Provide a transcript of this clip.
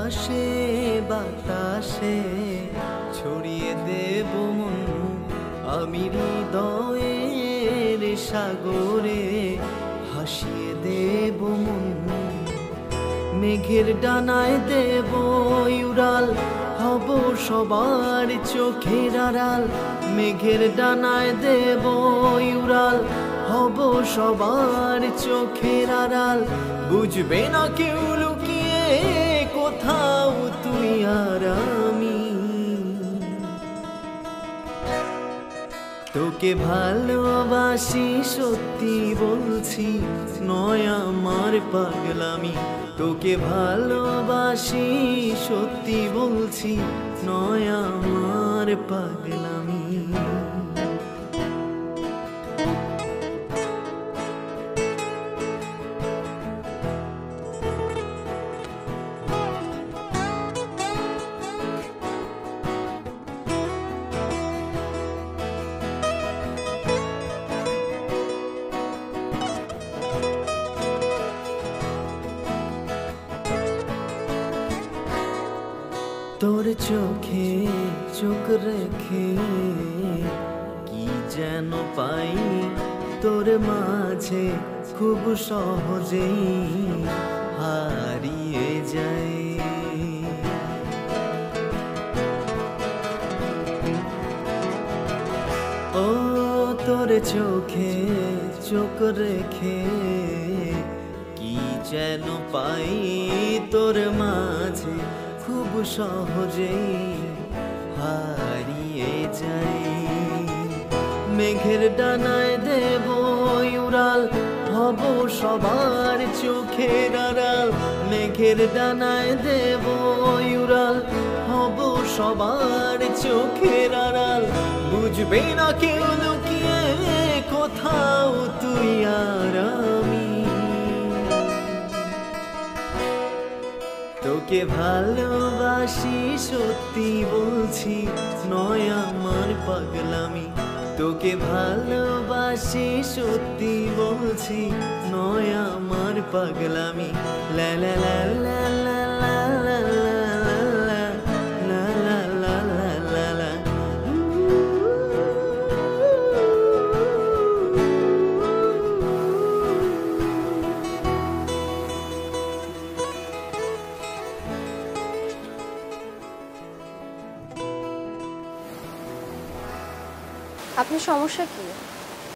আকাশে বাতাসে ছড়িয়ে দেব মন আমি হৃদয়ের সাগরে ভাসিয়ে দেব মন মেঘের ডানায় দেব উড়াল হব সবার চোখের আড়াল মেঘের ডানায় দেব উড়াল হব সবার চোখের আড়াল বুঝবে না কেউ লুকিয়ে কোথাও তুই আর আমি তোকে ভালোবাসি সত্যি বলছি নয় আমার পাগলামি তোকে ভালোবাসি সত্যি বলছি নয় আমার পাগলামি তোর চোখে চোখ রেখে কি যেন পাই তোর মাঝে খুব সহজেই হারিয়ে যায় ও তোর চোখে চোখ রেখে কি যেন পাই তোর মাঝে খুব সহজেই হারিয়ে যাই মেঘের ডানায় দেব উড়াল হব সবার চোখের আড়াল মেঘের ডানায় দেব উড়াল হব সবার চোখের আড়াল বুঝবে না কেউ লুকিয়ে কোথাও তুই আর আমি তোকে ভালোবাসি সত্যি বলছি নয় আমার পাগলামি তোকে ভালোবাসি সত্যি বলছি নয় আমার পাগলামি লা লা লা লা লা লা লা লা লা লা লা লা লা আপনার সমস্যা কি?